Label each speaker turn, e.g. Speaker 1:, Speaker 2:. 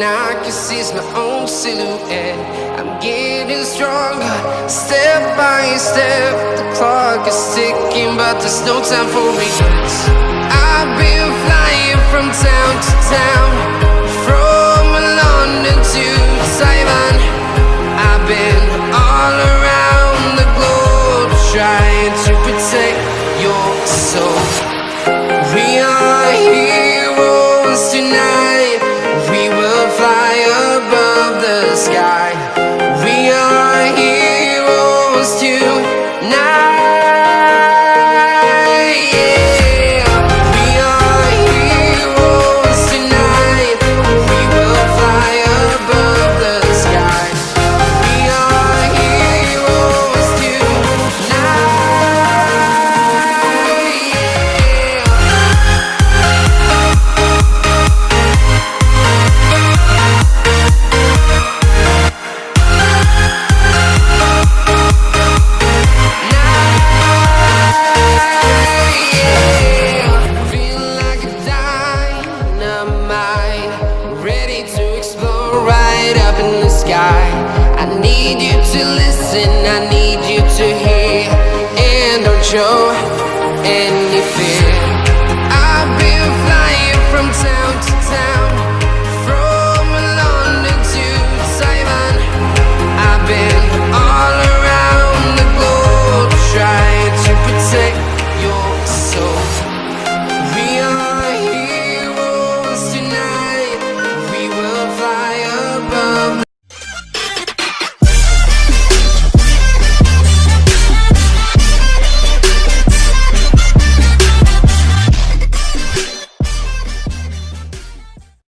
Speaker 1: and I can see my own silhouette. I'm getting stronger, step by step. The clock is ticking, but there's no time for regrets. I've been flying from town to town, from London to Taiwan. I've been all around the globe, trying to protect your soul. We are heroes tonight. We will fly above the sky. We are heroes tonight. Yeah. We are heroes tonight. We will fly above the sky. We are heroes tonight. Yeah. Feel like a dynamite, ready to explode right up in the sky. I need you to listen, I need you to hear, and don't show any fear.